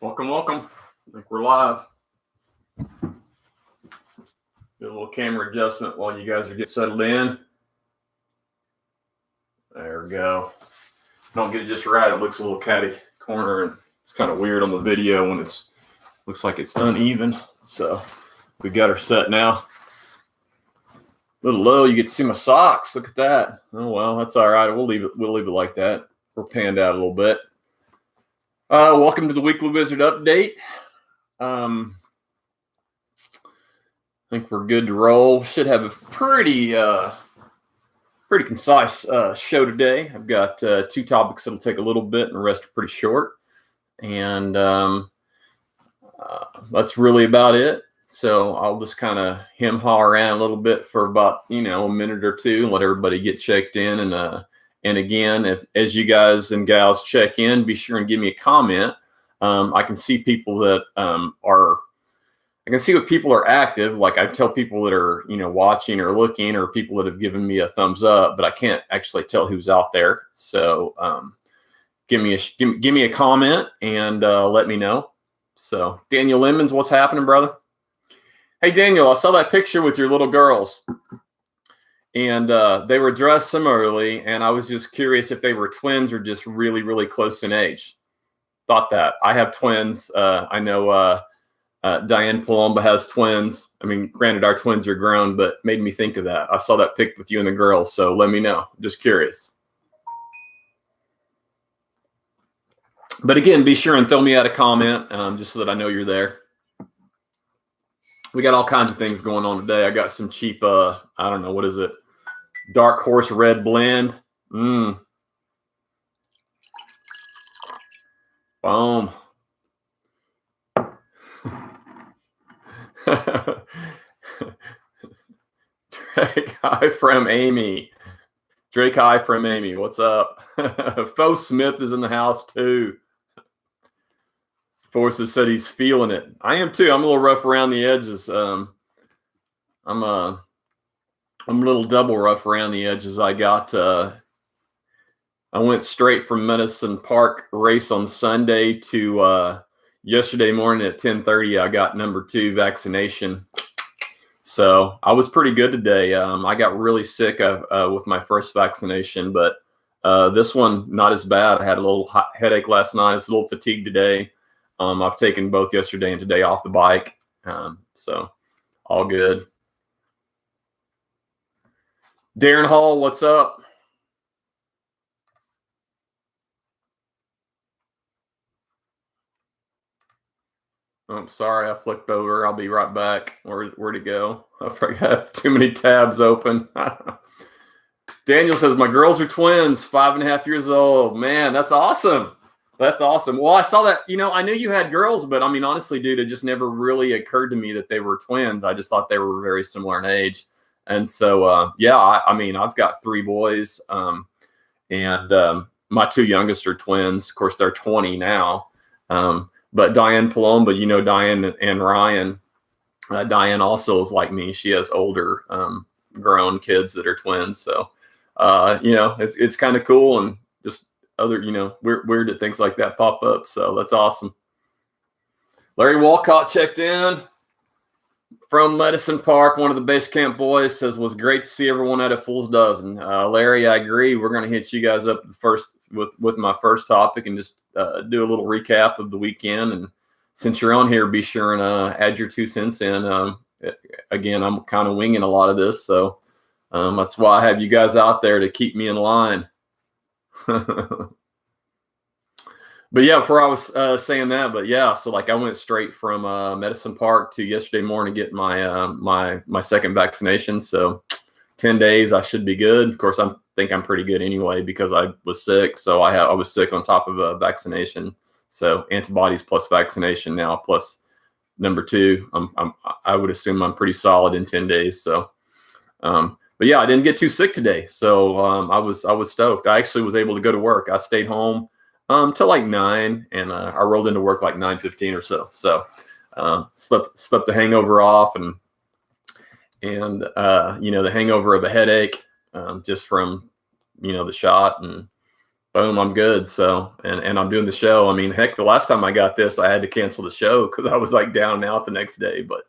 Welcome, welcome. I think we're live. Do a little camera adjustment while you guys are getting settled in. There we go. Don't get it just right. It looks a little catty corner, and it's kind of weird on the video when it's looks like it's uneven. So we got her set now. A little low. You get to see my socks. Look at that. Oh well, that's all right. We'll leave it like that. We're panned out a little bit. Welcome to the Weekly Wizard Update. I think we're good to roll. Should have a pretty concise show today. I've got two topics that'll take a little bit, and the rest are pretty short. And that's really about it. So I'll just kind of hem-haw around a little bit for about a minute or two, and let everybody get checked in. And again, as you guys and gals check in, be sure and give me a comment. I can see people that I can see what people are active. Like I tell people that are, watching or looking, or people that have given me a thumbs up, but I can't actually tell who's out there. So give me a comment and let me know. So Daniel Lemons, what's happening, brother? Hey, Daniel, I saw that picture with your little girls. And they were dressed similarly, and I was just curious if they were twins or just really, really close in age. Thought that. I have twins. I know Diane Palomba has twins. I mean, granted, our twins are grown, but made me think of that. I saw that pic with you and the girls, so let me know. Just curious. But again, be sure and throw me out a comment just so that I know you're there. We got all kinds of things going on today. I got some cheap, I don't know, what is it? Dark Horse Red Blend. Boom. Drake High from Amy. Drake High from Amy. What's up? Faux Smith is in the house too. Forces said he's feeling it. I am too. I'm a little rough around the edges. I'm a little double rough around the edges. I went straight from Medicine Park race on Sunday to yesterday morning at 10:30. I got number 2 vaccination. So I was pretty good today. I got really sick with my first vaccination, but this one, not as bad. I had a little headache last night. I was a little fatigued today. I've taken both yesterday and today off the bike. So all good. Darren Hall, what's up? I'm sorry, I flipped over. I'll be right back. Where'd it go? I forgot. Too many tabs open. Daniel says, my girls are twins, 5.5 years old. Man, that's awesome. That's awesome. Well, I saw that, I knew you had girls, but I mean, honestly, dude, it just never really occurred to me that they were twins. I just thought they were very similar in age. And so, yeah, I mean, I've got 3 boys, and my 2 youngest are twins. Of course, they're 20 now. But Diane Palomba, Diane and Ryan, Diane also is like me. She has older grown kids that are twins. So, it's kind of cool, and just other, weird that things like that pop up. So that's awesome. Larry Walcott checked in from Medicine Park. One of the base camp boys says, was great to see everyone at a fool's dozen. Larry, I agree. We're going to hit you guys up first with my first topic and just do a little recap of the weekend. And since you're on here, be sure and add your 2 cents in. Again, I'm kind of winging a lot of this, so that's why I have you guys out there to keep me in line. But yeah, before I was saying that, but yeah, so like I went straight from Medicine Park to yesterday morning to get my second vaccination. So 10 days, I should be good. Of course, I think I'm pretty good anyway because I was sick. So I was sick on top of a vaccination. So antibodies plus vaccination now plus number 2. I would assume I'm pretty solid in 10 days. So, but yeah, I didn't get too sick today. So I was stoked. I actually was able to go to work. I stayed home till like 9, and I rolled into work like 9:15 or so. So slept the hangover off, and the hangover of a headache just from the shot, boom, I'm good. So, and I'm doing the show. I mean, heck, the last time I got this, I had to cancel the show because I was like down and out the next day, but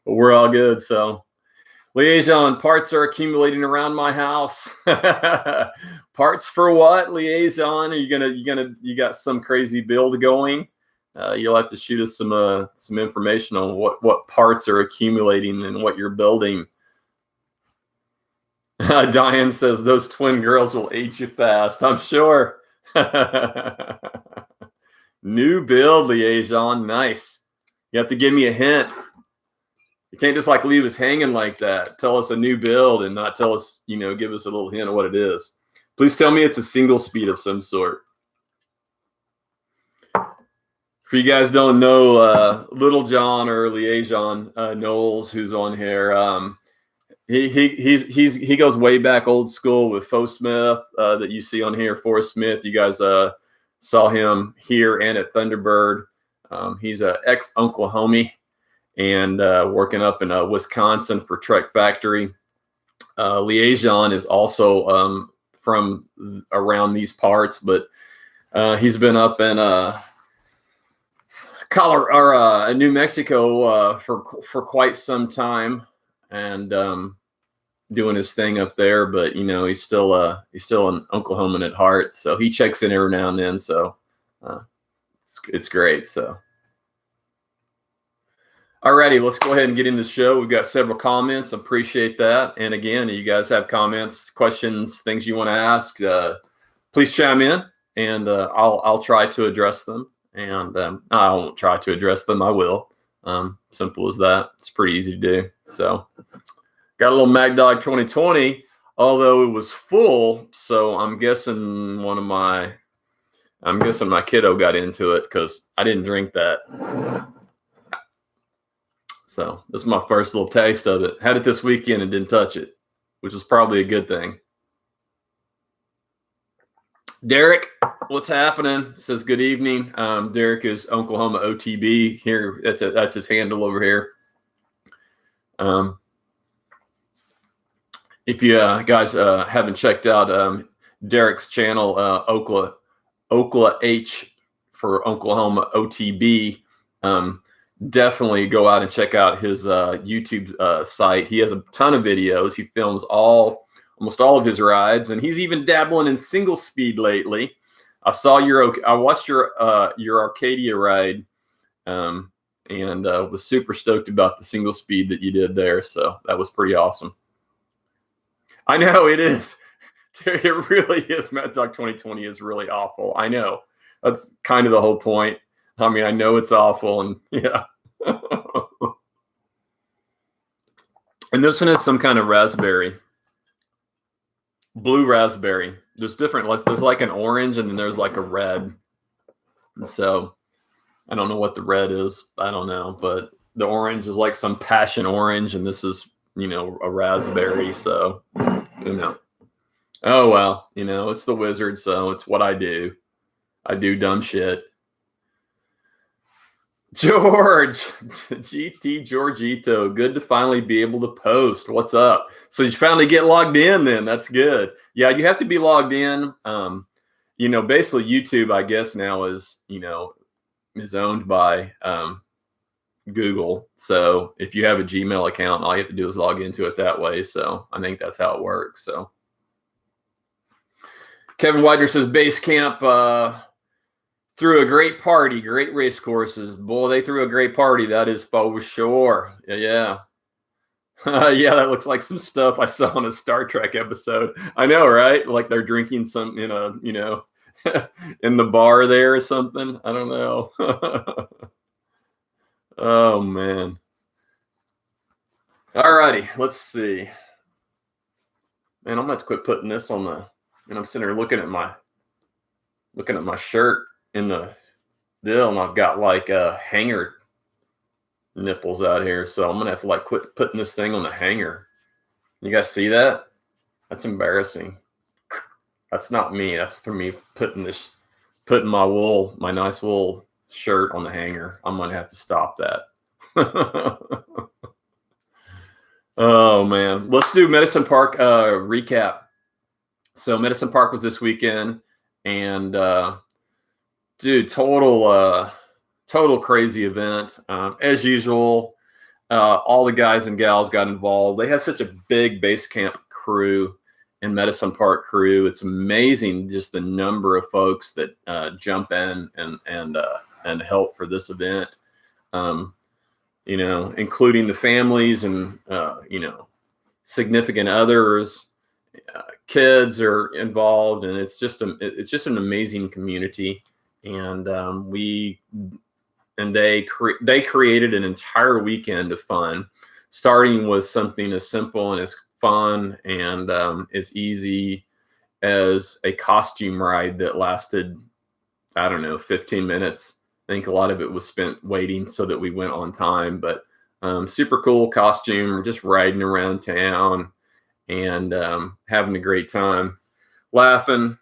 we're all good. So, Liaison, parts are accumulating around my house. Parts for what, Liaison? Are you got some crazy build going? You'll have to shoot us some information on what parts are accumulating and what you're building. Diane says those twin girls will age you fast, I'm sure. New build, Liaison. Nice. You have to give me a hint. You can't just like leave us hanging like that. Tell us a new build and not tell us, give us a little hint of what it is. Please tell me it's a single speed of some sort. For you guys don't know, Little John or Liaison Knowles, who's on here, he goes way back old school with Fo Smith that you see on here. Forrest Smith, you guys saw him here and at Thunderbird. He's an ex-Oklahoma and working up in Wisconsin for Trek Factory. Liaison is also from around these parts, but he's been up in New Mexico for quite some time, and doing his thing up there. But he's still an Oklahoman at heart, so he checks in every now and then. So it's great. So. Alrighty, let's go ahead and get into the show. We've got several comments. Appreciate that. And again, you guys have comments, questions, things you want to ask, please chime in, and I'll try to address them. And I won't try to address them. I will. Simple as that. It's pretty easy to do. So, got a little Mag Dog 2020, although it was full. So I'm guessing my kiddo got into it because I didn't drink that. So this is my first little taste of it. Had it this weekend and didn't touch it, which was probably a good thing. Derek, what's happening? Says good evening. Derek is Oklahoma OTB here. That's his handle over here. If you guys haven't checked out Derek's channel, Okla H for Oklahoma OTB, definitely go out and check out his YouTube site. He has a ton of videos. He films almost all of his rides, and he's even dabbling in single speed lately. I watched your Arcadia ride, and was super stoked about the single speed that you did there. So that was pretty awesome. I know it is. It really is. Mad Dog 2020 is really awful. I know. That's kind of the whole point. I mean, I know it's awful, and yeah. And this one is some kind of raspberry. Blue raspberry. There's different. There's like an orange, and then there's like a red. And so I don't know what the red is. I don't know. But the orange is like some passion orange, and this is, a raspberry. So, Oh, well, it's the wizard, so it's what I do. I do dumb shit. George, GT Georgito, good to finally be able to post. What's up? So you finally get logged in then. That's good. Yeah, you have to be logged in. Basically YouTube, I guess now is owned by Google. So if you have a Gmail account, all you have to do is log into it that way. So I think that's how it works. So Kevin Widener says base camp threw a great party, great race courses. Boy, they threw a great party. That is for sure. Yeah. Yeah, that looks like some stuff I saw on a Star Trek episode. I know, right? Like they're drinking some in the bar there or something. I don't know. Oh, man. All righty. Let's see. Man, I'm going to have to quit putting this on and I'm sitting there looking at my shirt in the deal, and I've got like hanger nipples out here, so I'm gonna have to quit putting this thing on the hanger. You guys see that? That's embarrassing. That's not me. That's for me putting my nice wool shirt on the hanger. I'm gonna have to stop that. Oh man, let's do Medicine Park recap. So Medicine Park was this weekend. And dude, total crazy event. As usual, all the guys and gals got involved. They have such a big base camp crew and Medicine Park crew. It's amazing just the number of folks that jump in and help for this event. Including the families and significant others. Kids are involved, and it's just an amazing community. And they created an entire weekend of fun, starting with something as simple and as fun and as easy as a costume ride that lasted, I don't know, 15 minutes. I think a lot of it was spent waiting so that we went on time, but super cool costume. We're just riding around town and having a great time, laughing.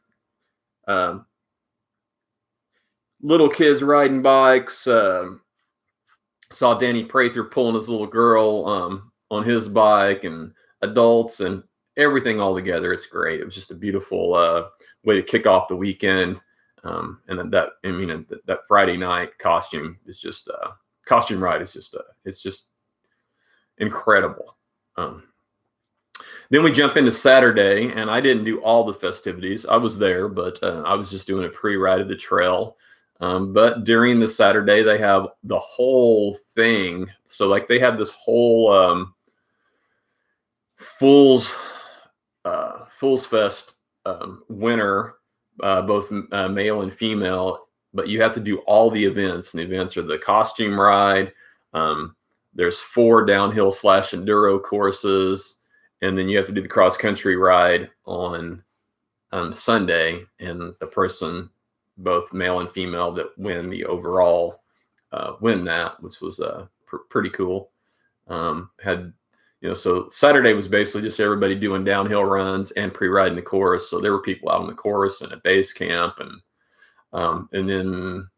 Little kids riding bikes. Saw Danny Prather pulling his little girl on his bike, and adults and everything all together. It's great. It was just a beautiful way to kick off the weekend. And that Friday night costume is just costume ride is just it's just incredible. Then we jump into Saturday, and I didn't do all the festivities. I was there, but I was just doing a pre-ride of the trail. But during the Saturday, they have the whole thing. So like they have this whole Fools Fest winter, both male and female. But you have to do all the events, and the events are the costume ride. There's 4 downhill / enduro courses, and then you have to do the cross country ride on Sunday. And the person, both male and female, that win the overall win that, which was pretty cool. So Saturday was basically just everybody doing downhill runs and pre-riding the course. So there were people out on the course and at base camp, and then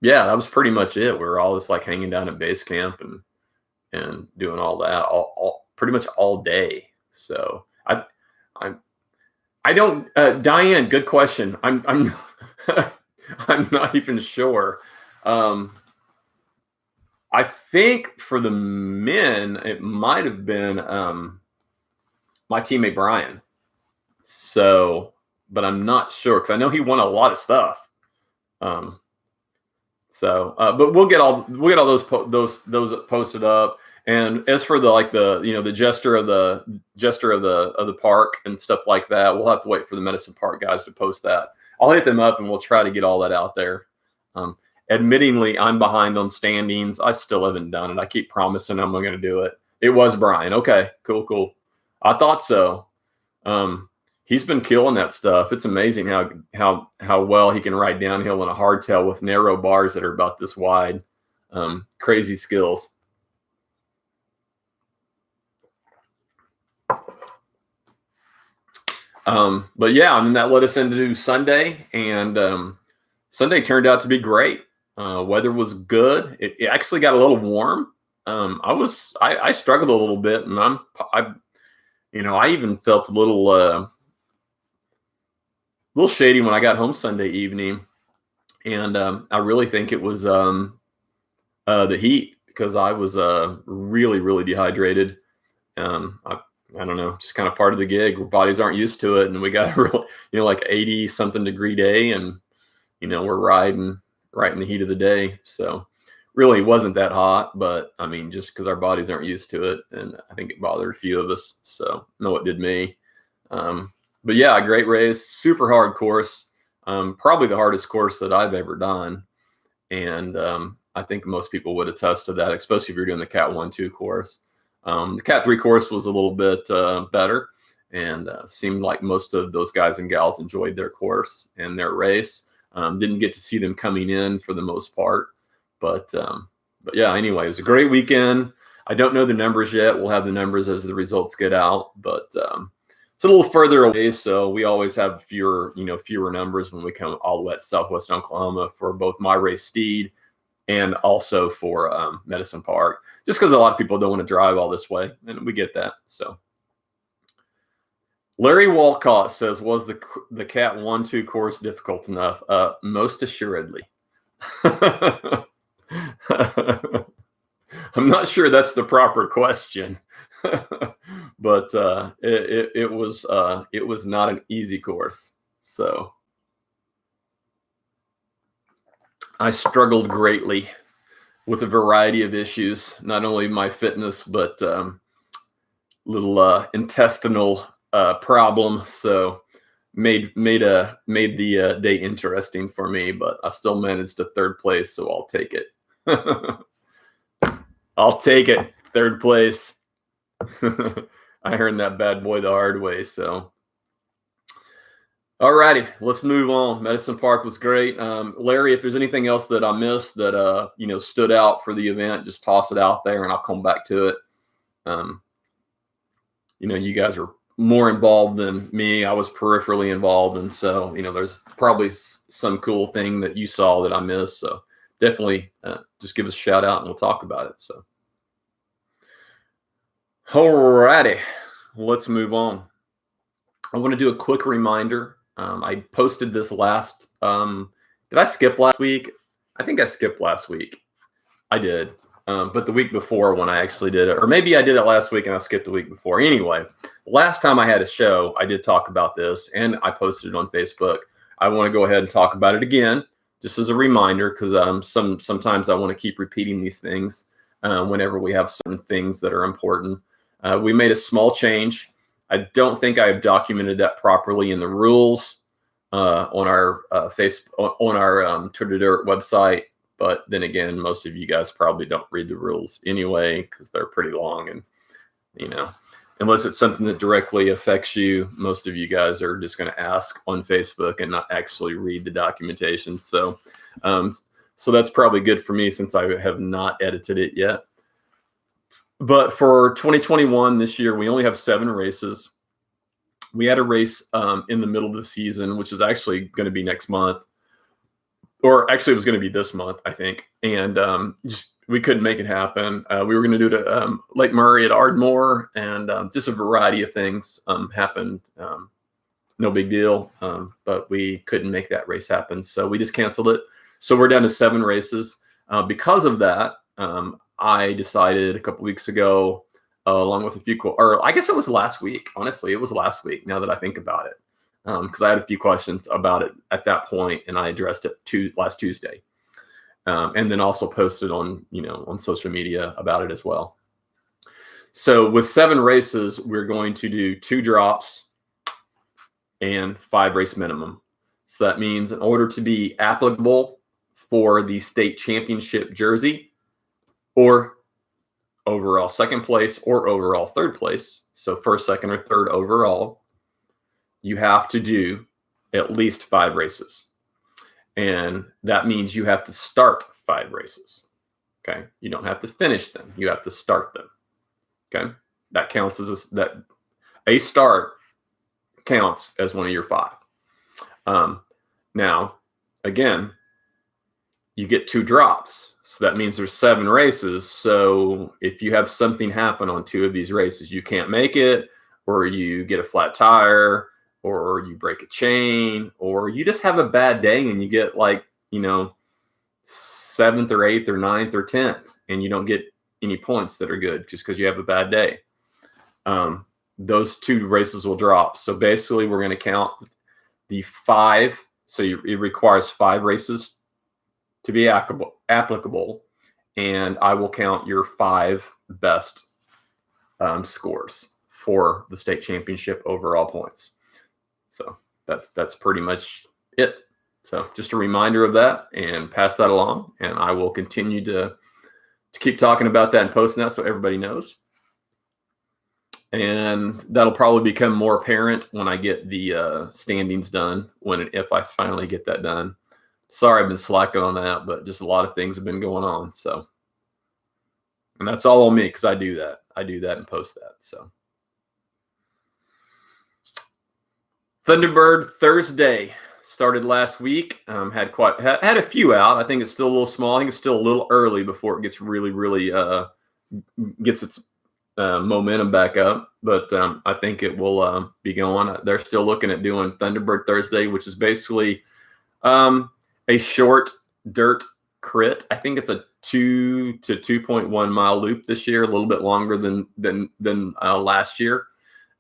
that was pretty much it. We were all just like hanging down at base camp and doing all that all pretty much all day. So I don't Diane, good question. I'm I'm not even sure. I think for the men, it might have been my teammate Brian. So, but I'm not sure because I know he won a lot of stuff. But we'll get all those posted up. And as for the gesture of the park and stuff like that, we'll have to wait for the Medicine Park guys to post that. I'll hit them up and we'll try to get all that out there. Admittingly, I'm behind on standings. I still haven't done it. I keep promising I'm going to do it. It was Brian. Okay, cool. I thought so. He's been killing that stuff. It's amazing how well he can ride downhill in a hardtail with narrow bars that are about this wide. Crazy skills. But yeah, and then that led us into Sunday, and Sunday turned out to be great. Weather was good. It actually got a little warm. I struggled a little bit, and I even felt a little shady when I got home Sunday evening, and I really think it was the heat, because I was really, really dehydrated. I don't know, just kind of part of the gig. Our bodies aren't used to it, and we got a real, like 80 something degree day, and we're riding right in the heat of the day. So really wasn't that hot, but I mean, just because our bodies aren't used to it, and I think it bothered a few of us. So no, it did me. But yeah, a great race, super hard course, probably the hardest course that I've ever done. And I think most people would attest to that, especially if you're doing the Cat 1-2 course. The Cat 3 course was a little bit better, and seemed like most of those guys and gals enjoyed their course and their race. Didn't get to see them coming in for the most part, but yeah, anyway, it was a great weekend. I don't know the numbers yet. We'll have the numbers as the results get out, but it's a little further away, so we always have fewer numbers when we come all the way to Southwest Oklahoma for both my race Steed and also for Medicine Park, just because a lot of people don't want to drive all this way, and we get that. So Larry Walcott says, was the Cat 1-2 course difficult enough? Most assuredly. I'm not sure that's the proper question, but it was not an easy course. So I struggled greatly with a variety of issues, not only my fitness, but little intestinal problem. So made the day interesting for me, but I still managed to third place, so I'll take it. I'll take it. Third place. I earned that bad boy the hard way. So, all righty, let's move on. Medicine Park was great. Larry, if there's anything else that I missed that stood out for the event, just toss it out there, and I'll come back to it. You guys are more involved than me. I was peripherally involved, and so there's probably some cool thing that you saw that I missed. So definitely just give us a shout out and we'll talk about it. So alrighty, let's move on. I want to do a quick reminder. I posted this last did I skip last week? I think I skipped last week. I did. But the week before when I actually did it, or maybe I did it last week and I skipped the week before. Anyway, last time I had a show, I did talk about this and I posted it on Facebook. I want to go ahead and talk about it again, just as a reminder, because sometimes I want to keep repeating these things whenever we have certain things that are important. We made a small change. I don't think I have documented that properly in the rules on our Twitter website. But then again, most of you guys probably don't read the rules anyway because they're pretty long. And, unless it's something that directly affects you, most of you guys are just going to ask on Facebook and not actually read the documentation. So that's probably good for me since I have not edited it yet. But for 2021, this year, we only have 7 races. We had a race in the middle of the season, which is actually going to be next month. Or actually, it was going to be this month, I think. And we couldn't make it happen. We were going to do it at Lake Murray at Ardmore, and just a variety of things happened. No big deal, but we couldn't make that race happen. So we just canceled it. So we're down to 7 races. Because of that, I decided a couple weeks ago, along with a few, or I guess it was last week. Honestly, it was last week, now that I think about it. Because I had a few questions about it at that point, and I addressed it last Tuesday, and then also posted on social media about it as well. So with 7 races, we're going to do 2 drops and 5 race minimum. So that means in order to be applicable for the state championship jersey, or overall second place, or overall third place, so first, second, or third overall, you have to do at least 5 races. And that means you have to start 5 races. Okay. You don't have to finish them. You have to start them. Okay. That counts as a start counts as one of your 5. Now, again, you get 2 drops. So that means there's 7 races. So if you have something happen on 2 of these races, you can't make it, or you get a flat tire, or you break a chain, or you just have a bad day and you get 7th or 8th or 9th or 10th, and you don't get any points that are good just because you have a bad day. Those 2 races will drop. So basically we're going to count the 5. So it requires 5 races to be applicable. And I will count your 5 best scores for the state championship overall points. So that's pretty much it. So just a reminder of that, and pass that along. And I will continue to keep talking about that and posting that so everybody knows. And that'll probably become more apparent when I get the standings done, if I finally get that done. Sorry, I've been slacking on that, but just a lot of things have been going on. So, and that's all on me because I do that. I do that and post that. So. Thunderbird Thursday started last week. Had a few out. I think it's still a little small. I think it's still a little early before it gets really gets its momentum back up, but I think it will be going. They're still looking at doing Thunderbird Thursday, which is basically a short dirt crit. I think it's a 2 to 2.1 mile loop this year, a little bit longer than last year.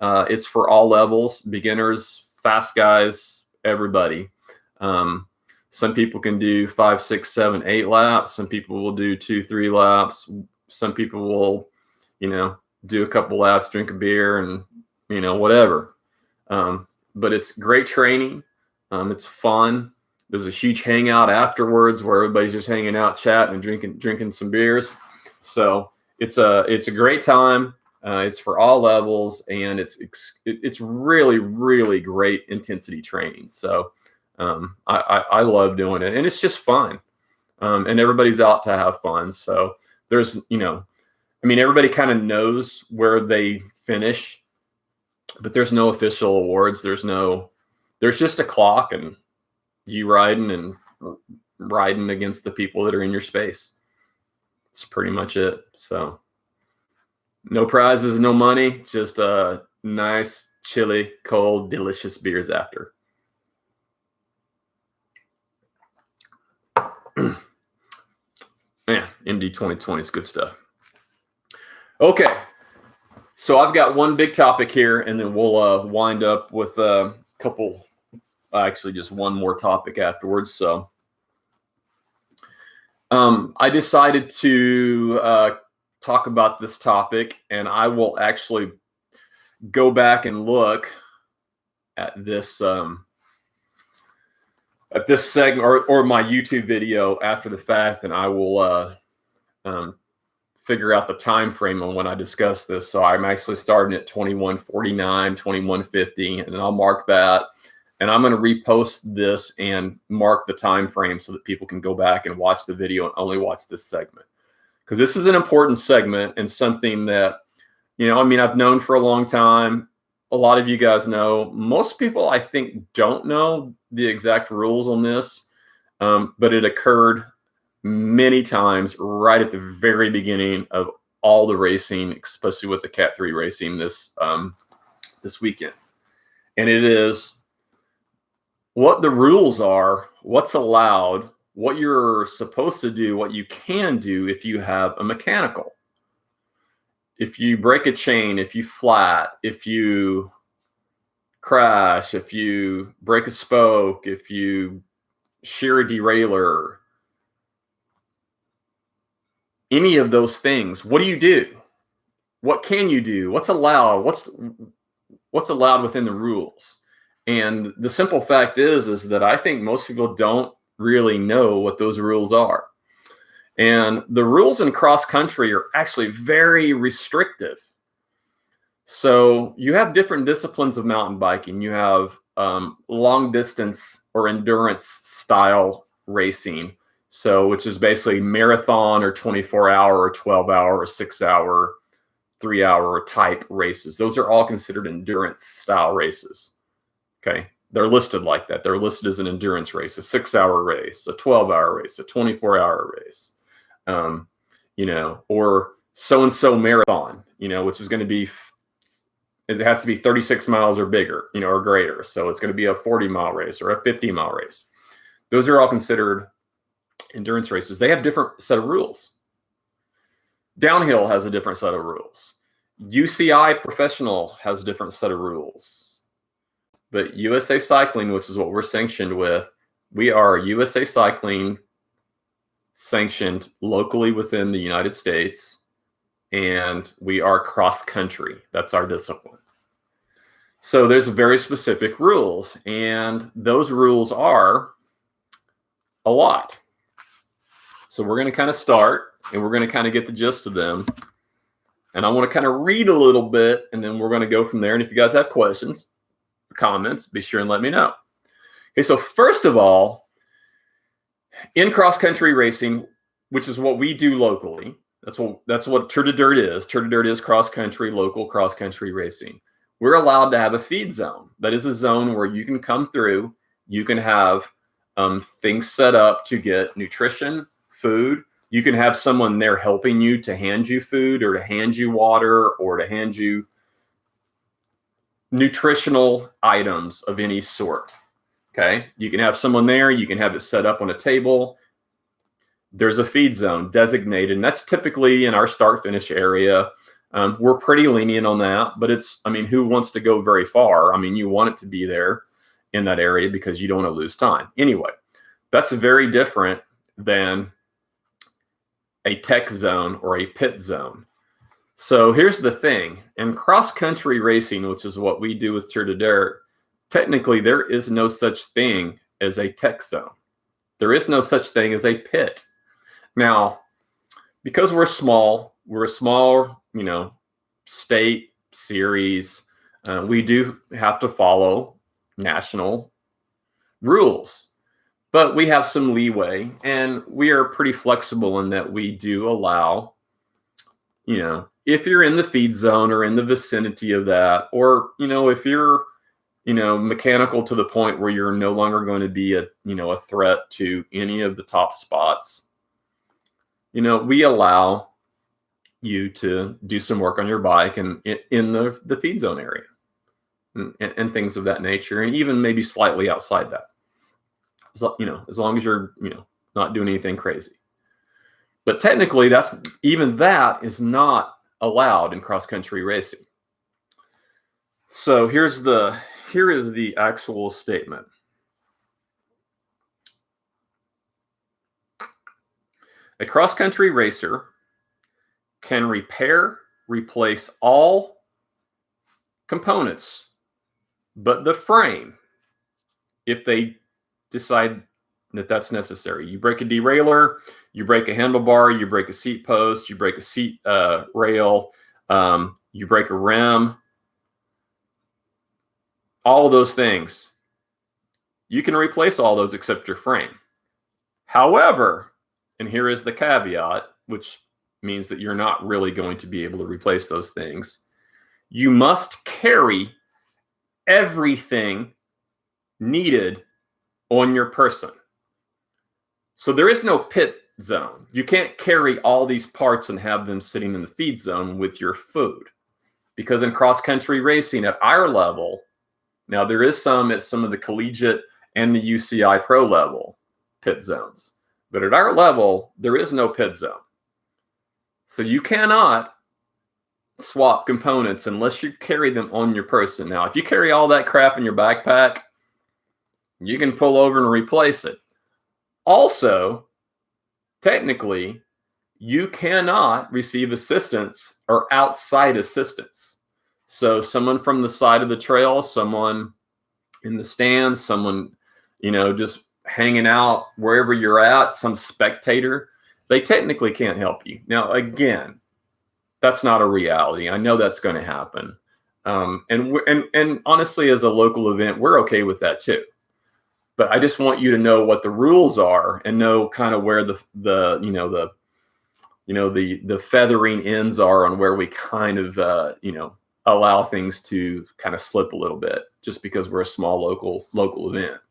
It's for all levels, beginners, fast guys, everybody. Some people can do 5, 6, 7, 8 laps. Some people will do 2, 3 laps. Some people will, do a couple laps, drink a beer, and whatever. But it's great training. It's fun. There's a huge hangout afterwards where everybody's just hanging out, chatting, and drinking some beers. So it's a great time. It's for all levels, and it's really, really great intensity training. So I love doing it, and it's just fun. And everybody's out to have fun. So there's, everybody kind of knows where they finish, but there's no official awards. There's just a clock and you riding against the people that are in your space. It's pretty much it. So no prizes, no money, just nice, chilly, cold, delicious beers after. Man, MD 2020 is good stuff. Okay, so I've got one big topic here, and then we'll wind up with a couple, actually just one more topic afterwards. So I decided to talk about this topic, and I will actually go back and look at this segment or my YouTube video after the fact, and I will figure out the time frame on when I discuss this. So I'm actually starting at 21:49, 21:50, and then I'll mark that. And I'm going to repost this and mark the time frame so that people can go back and watch the video and only watch this segment. Because this is an important segment and something that, I've known for a long time. A lot of you guys know. Most people, I think, don't know the exact rules on this, but it occurred many times right at the very beginning of all the racing, especially with the Cat 3 racing this weekend. And it is what the rules are, what's allowed, what you're supposed to do, what you can do if you have a mechanical. If you break a chain, if you flat, if you crash, if you break a spoke, if you shear a derailleur, any of those things, what do you do? What can you do? What's allowed? What's allowed within the rules? And the simple fact is that I think most people don't really know what those rules are. And the rules in cross country are actually very restrictive. So you have different disciplines of mountain biking. You have long distance or endurance style racing. So which is basically marathon or 24-hour or 12-hour or 6-hour, 3-hour type races. Those are all considered endurance style races. Okay. They're listed like that. They're listed as an endurance race, a 6-hour race, a 12-hour race, a 24-hour race, or so-and-so marathon, which is going to be, it has to be 36 miles or bigger, or greater. So it's going to be a 40-mile race or a 50-mile race. Those are all considered endurance races. They have different set of rules. Downhill has a different set of rules. UCI professional has a different set of rules. But USA Cycling, which is what we're sanctioned with, we are USA Cycling sanctioned locally within the United States, and we are cross country. That's our discipline. So there's very specific rules, and those rules are a lot. So we're going to kind of start, and we're going to kind of get the gist of them. And I want to kind of read a little bit, and then we're going to go from there. And if you guys have questions or comments, be sure and let me know. Okay, so first of all, in cross-country racing, which is what we do locally, that's what Tour de Dirt is. Tour de Dirt is cross-country, local cross-country racing. We're allowed to have a feed zone. That is a zone where you can come through. You can have things set up to get nutrition, food. You can have someone there helping you to hand you food or to hand you water or to hand you nutritional items of any sort. Okay. You can have someone there. You can have it set up on a table. There's a feed zone designated, and that's typically in our start finish area. We're pretty lenient on that, but who wants to go very far? I mean, you want it to be there in that area because you don't want to lose time. Anyway, that's very different than a tech zone or a pit zone. So here's the thing. In cross-country racing, which is what we do with Tour de Dirt, technically there is no such thing as a tech zone. There is no such thing as a pit. Now, because we're a small, state series, we do have to follow national rules. But we have some leeway, and we are pretty flexible in that we do allow, if you're in the feed zone or in the vicinity of that, or, if you're, mechanical to the point where you're no longer going to be a threat to any of the top spots, we allow you to do some work on your bike and in the feed zone area and things of that nature, and even maybe slightly outside that. So, as long as you're, not doing anything crazy. But technically, that is not allowed in cross-country racing. So here is the actual statement. A cross-country racer can repair, replace all components, but the frame, if they decide that that's necessary. You break a derailleur, you break a handlebar, you break a seat post, you break a seat rail, you break a rim, all of those things. You can replace all those except your frame. However, and here is the caveat, which means that you're not really going to be able to replace those things. You must carry everything needed on your person. So there is no pit zone. You can't carry all these parts and have them sitting in the feed zone with your food. Because in cross-country racing at our level, now there is some at some of the collegiate and the UCI pro level pit zones. But at our level, there is no pit zone. So you cannot swap components unless you carry them on your person. Now, if you carry all that crap in your backpack, you can pull over and replace it. Also, technically, you cannot receive assistance or outside assistance. So someone from the side of the trail, someone in the stands, someone, just hanging out wherever you're at, some spectator, they technically can't help you. Now, again, that's not a reality. I know that's going to happen. And honestly, as a local event, we're okay with that too. But I just want you to know what the rules are and know kind of where the feathering ends are on where we kind of allow things to kind of slip a little bit just because we're a small local event.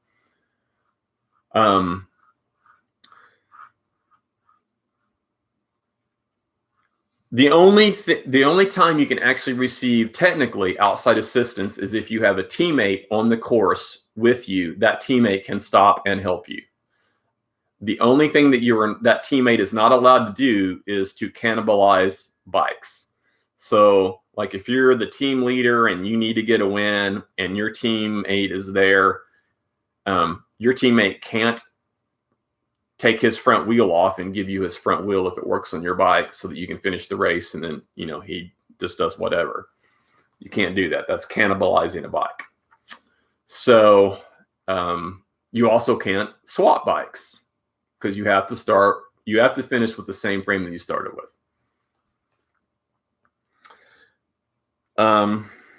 The only time you can actually receive technically outside assistance is if you have a teammate on the course with you. That teammate can stop and help you. The only thing that that teammate is not allowed to do is to cannibalize bikes. So like if you're the team leader and you need to get a win and your teammate is there, your teammate can't take his front wheel off and give you his front wheel if it works on your bike so that you can finish the race and then, he just does whatever. You can't do that. That's cannibalizing a bike. So you also can't swap bikes because you have to finish with the same frame that you started with.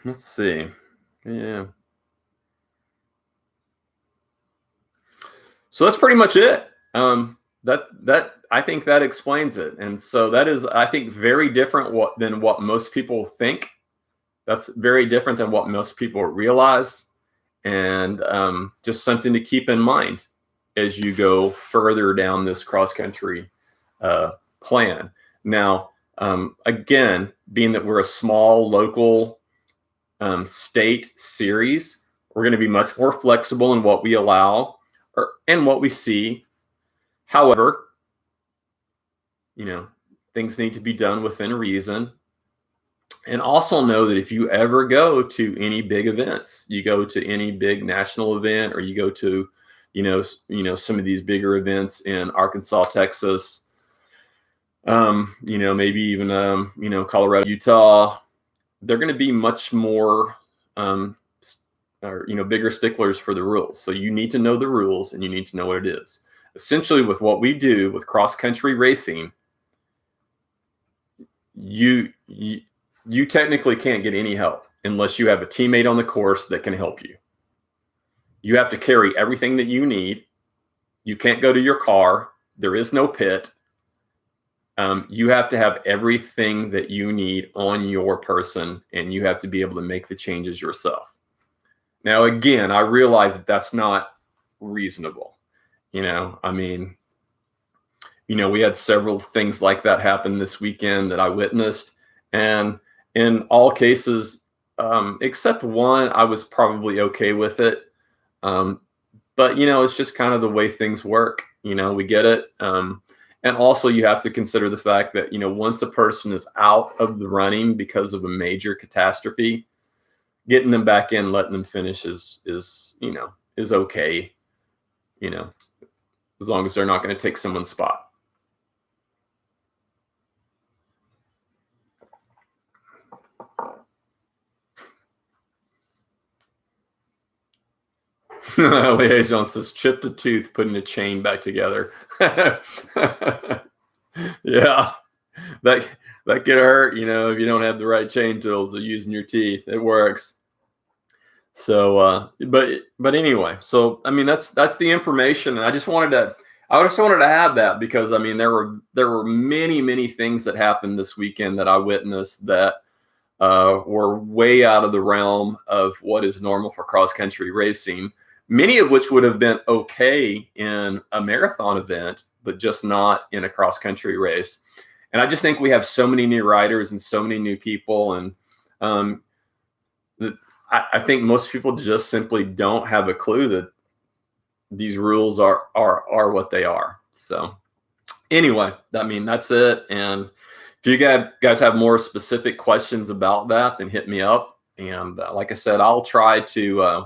Let's see. Yeah. So that's pretty much it. That I think that explains it. And so that is, I think, very different than what most people think. That's very different than what most people realize. And just something to keep in mind as you go further down this cross-country plan. Now, again, being that we're a small local state series, we're going to be much more flexible in what we allow and what we see. However, things need to be done within reason. And also know that if you ever go to any big events, you go to any big national event, or you go to, some of these bigger events in Arkansas, Texas, maybe even, Colorado, Utah, they're going to be much more, bigger sticklers for the rules. So you need to know the rules and you need to know what it is. Essentially, with what we do with cross-country racing, you technically can't get any help unless you have a teammate on the course that can help you. You have to carry everything that you need. You can't go to your car. There is no pit. You have to have everything that you need on your person, and you have to be able to make the changes yourself. Now, again, I realize that that's not reasonable. We had several things like that happen this weekend that I witnessed. And in all cases, except one, I was probably okay with it. But, it's just kind of the way things work. We get it. And also you have to consider the fact that, once a person is out of the running because of a major catastrophe, getting them back in, letting them finish is okay, as long as they're not going to take someone's spot. Liaison says, chip the tooth, putting the chain back together. Yeah, that could hurt, if you don't have the right chain tools or using your teeth. It works. So, but anyway, so that's the information, and I just wanted to have that because there were many things that happened this weekend that I witnessed that were way out of the realm of what is normal for cross-country racing. Many of which would have been okay in a marathon event, but just not in a cross-country race. And I just think we have so many new riders and so many new people. And I think most people just simply don't have a clue that these rules are what they are. So anyway, that's it. And if you guys have more specific questions about that, then hit me up. And like I said, I'll try to...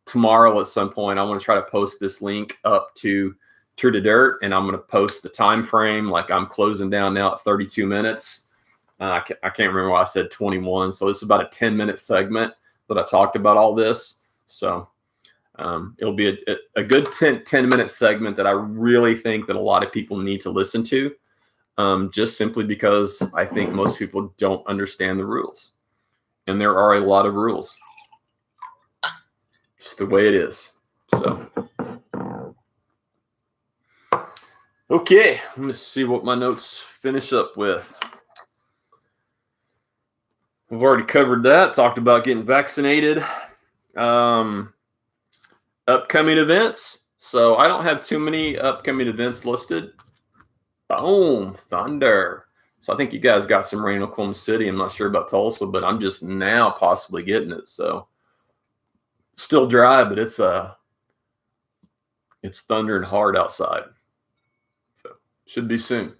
tomorrow at some point, I want to try to post this link up to Tour de Dirt, and I'm going to post the time frame. Like, I'm closing down now at 32 minutes. I can't remember why I said 21. So it's about a 10-minute segment that I talked about all this. So it'll be a good 10-minute segment that I really think that a lot of people need to listen to, just simply because I think most people don't understand the rules. And there are a lot of rules. Just the way it is. So, okay, let me see what my notes finish up with. We've already covered that. Talked about getting vaccinated. Upcoming events. So I don't have too many upcoming events listed. Boom, Thunder. So I think you guys got some rain in Oklahoma City. I'm not sure about Tulsa, but I'm just now possibly getting it. So. Still dry, but it's thundering hard outside. So should be soon.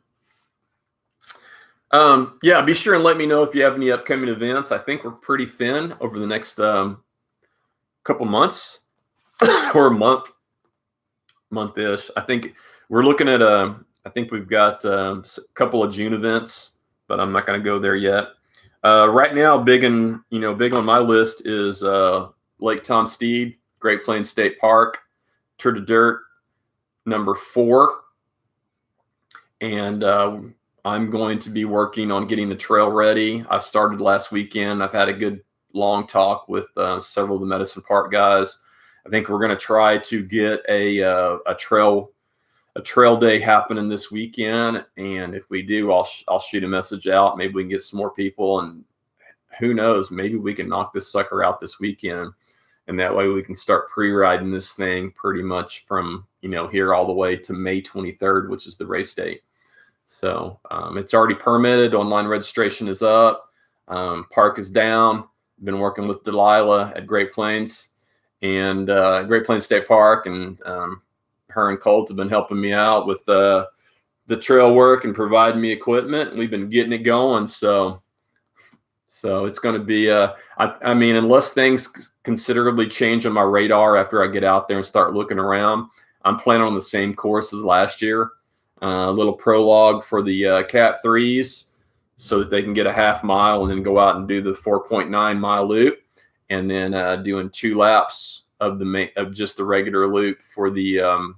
Yeah, be sure and let me know if you have any upcoming events. I think we're pretty thin over the next couple months or month-ish. I think we're looking at I think we've got a couple of June events, but I'm not going to go there yet. Right now, big on my list is Lake Tom Steed, Great Plains State Park, Tour de Dirt, number 4. And I'm going to be working on getting the trail ready. I started last weekend. I've had a good long talk with several of the Medicine Park guys. I think we're going to try to get a trail day happening this weekend. And if we do, I'll shoot a message out. Maybe we can get some more people, and who knows, maybe we can knock this sucker out this weekend. And that way we can start pre-riding this thing pretty much from, here all the way to May 23rd, which is the race date. So it's already permitted. Online registration is up. Park is down. Been working with Delilah at Great Plains and Great Plains State Park, and her and Colt have been helping me out with the trail work and providing me equipment. We've been getting it going. So it's going to be, I mean, unless things considerably change on my radar after I get out there and start looking around, I'm planning on the same course as last year. A little prologue for the Cat 3s so that they can get a half mile and then go out and do the 4.9 mile loop, and then doing 2 laps of just the regular loop for the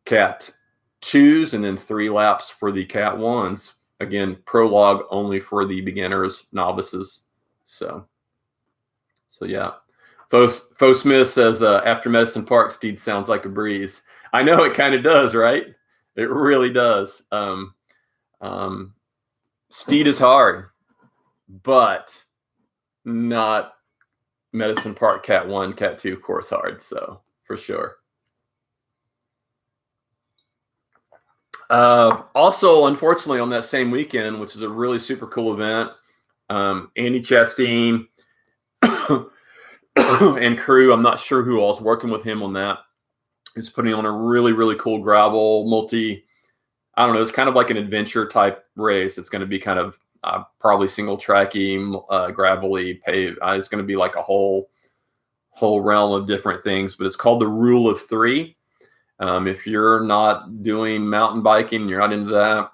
Cat 2s, and then 3 laps for the Cat 1s. Again, prologue only for the beginners, novices. So yeah. Fo Smith says, after Medicine Park, Steed sounds like a breeze. I know it kind of does, right? It really does. Steed is hard, but not Medicine Park Cat 1, Cat 2 course hard. So for sure. Also, unfortunately, on that same weekend, which is a really super cool event, Andy Chastain and crew, I'm not sure who else working with him on that, is putting on a really, really cool gravel I don't know, it's kind of like an adventure type race. It's going to be kind of probably single tracky, gravelly, paved. It's going to be like a whole realm of different things, but it's called the Rule of 3. If you're not doing mountain biking, you're not into that,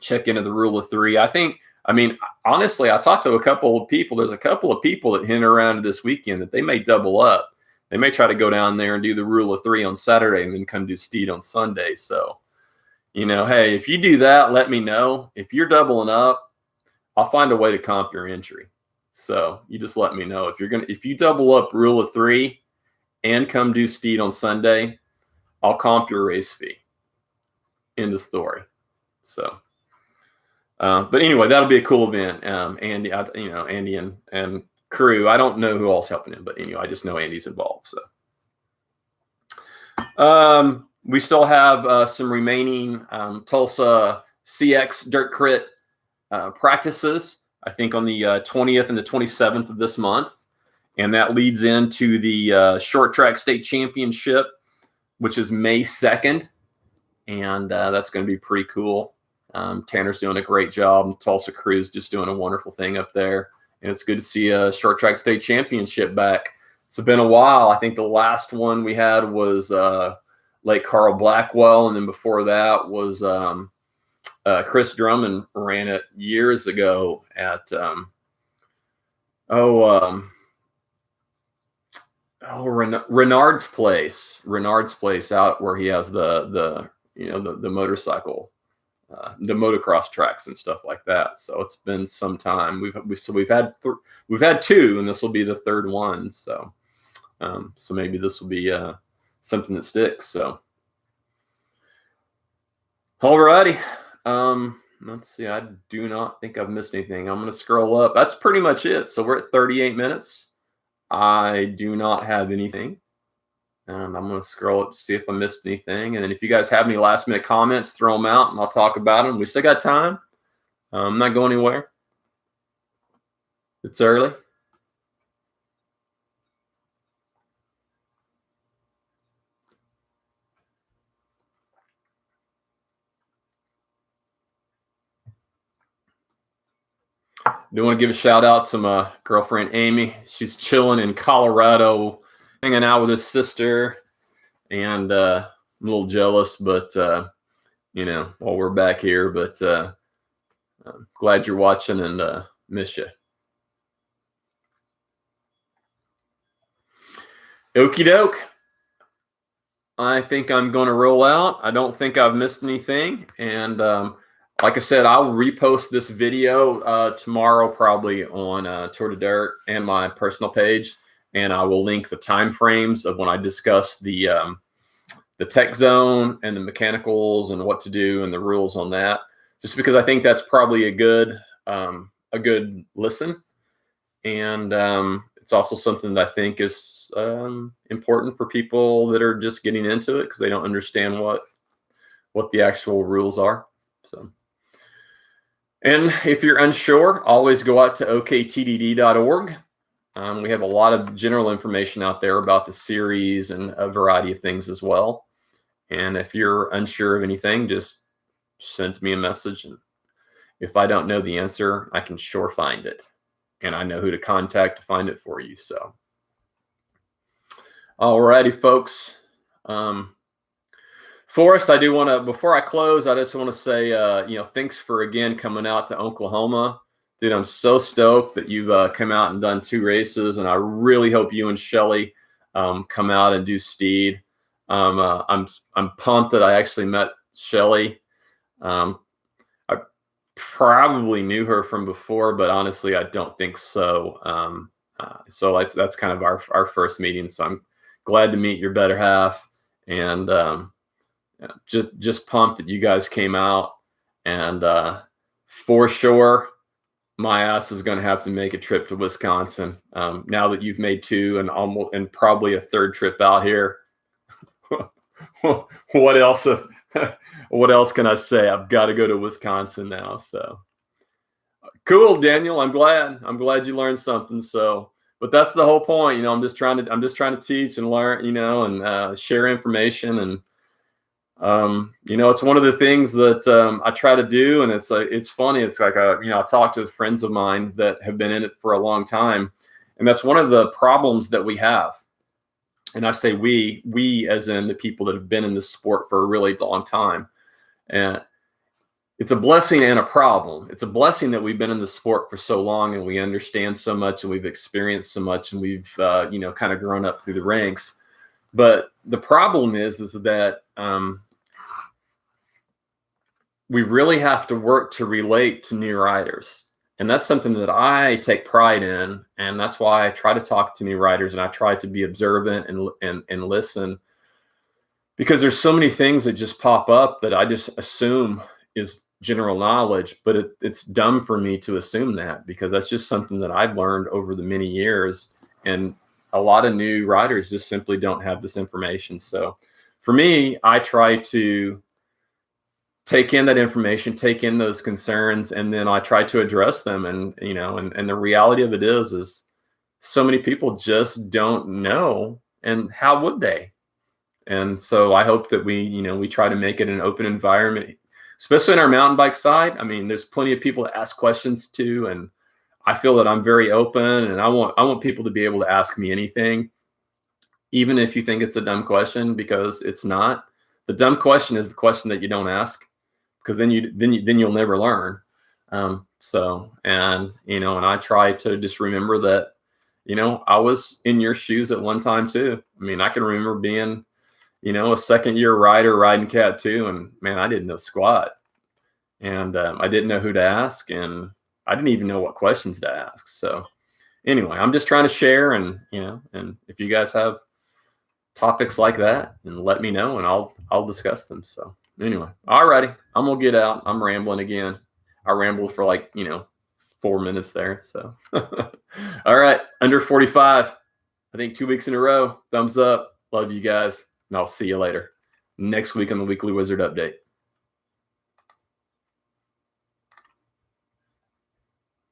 check into the Rule of 3. I mean, honestly, I talked to a couple of people. There's a couple of people that hint around this weekend that they may double up. They may try to go down there and do the Rule of 3 on Saturday and then come do Steed on Sunday. So, hey, if you do that, let me know. If you're doubling up, I'll find a way to comp your entry. So you just let me know. If you double up Rule of 3 and come do Steed on Sunday, I'll comp your race fee. End of story. So, but anyway, that'll be a cool event. Andy, Andy and crew. I don't know who else helping him, but anyway, I just know Andy's involved. So, we still have some remaining Tulsa CX Dirt Crit practices, I think on the 20th and the 27th of this month. And that leads into the Short Track State Championship, which is May 2nd. And that's going to be pretty cool. Tanner's doing a great job. Tulsa crew's just doing a wonderful thing up there. And it's good to see a Short Track State Championship back. It's been a while. I think the last one we had was Lake Carl Blackwell, and then before that was Chris Drummond ran it years ago at Renard's place out where he has the motorcycle, the motocross tracks and stuff like that. So it's been some time. We've had 2, and this will be the 3rd one. So maybe this will be something that sticks. So, alrighty. Let's see. I do not think I've missed anything. I'm going to scroll up. That's pretty much it. So we're at 38 minutes. I do not have anything. I'm going to scroll up to see if I missed anything. And then if you guys have any last minute comments, throw them out and I'll talk about them. We still got time. I'm not going anywhere. It's early. Do want to give a shout out to my girlfriend, Amy. She's chilling in Colorado, hanging out with his sister. And I'm a little jealous, but, while we're back here. But I'm glad you're watching and miss you. Okie doke. I think I'm going to roll out. I don't think I've missed anything. And like I said, I'll repost this video tomorrow probably on Tour de Dirt and my personal page. And I will link the time frames of when I discuss the tech zone and the mechanicals and what to do and the rules on that. Just because I think that's probably a good listen. And it's also something that I think is important for people that are just getting into it because they don't understand what the actual rules are. So, and if you're unsure, always go out to oktdd.org. We have a lot of general information out there about the series and a variety of things as well. And if you're unsure of anything, just send me a message. And if I don't know the answer, I can sure find it. And I know who to contact to find it for you. So, all righty, folks. Forrest, I do want to, before I close, I just want to say, thanks for again coming out to Oklahoma. Dude, I'm so stoked that you've come out and done 2 races, and I really hope you and Shelly come out and do Steed. I'm pumped that I actually met Shelly. I probably knew her from before, but honestly, I don't think so. So that's kind of our first meeting. So I'm glad to meet your better half, and just pumped that you guys came out. And for sure, my ass is going to have to make a trip to Wisconsin now that you've made 2 and probably a 3rd trip out here. What else? What else can I say? I've got to go to Wisconsin now. So cool, Daniel. I'm glad you learned something. So, but that's the whole point. I'm just trying to teach and learn. And share information. And it's one of the things that I try to do. And it's funny. It's like I talk to friends of mine that have been in it for a long time, and that's one of the problems that we have. And I say we as in the people that have been in this sport for a really long time. And it's a blessing and a problem. It's a blessing that we've been in the sport for so long, and we understand so much, and we've experienced so much, and we've kind of grown up through the ranks. But the problem is that we really have to work to relate to new riders. And that's something that I take pride in. And that's why I try to talk to new riders, and I try to be observant and listen, because there's so many things that just pop up that I just assume is general knowledge, but it's dumb for me to assume that, because that's just something that I've learned over the many years. And a lot of new riders just simply don't have this information. So for me, I try to take in that information, take in those concerns, and then I try to address them. And the reality of it is so many people just don't know, and how would they? And so I hope that we try to make it an open environment, especially in our mountain bike side. I mean, there's plenty of people to ask questions to, and I feel that I'm very open, and I want people to be able to ask me anything, even if you think it's a dumb question, because it's not. The dumb question is the question that you don't ask, because then you'll never learn. And I try to just remember that, I was in your shoes at one time too. I mean, I can remember being, a second-year rider riding Cat 2, and man, I didn't know squat, and I didn't know who to ask, and I didn't even know what questions to ask. So anyway, I'm just trying to share, and and if you guys have topics like that, and let me know, and I'll discuss them. So anyway, all righty, I'm gonna get out. I'm rambling again. I rambled for 4 minutes there. So all right, under 45. I think 2 weeks in a row. Thumbs up. Love you guys, and I'll see you later next week on the Weekly Wizard Update.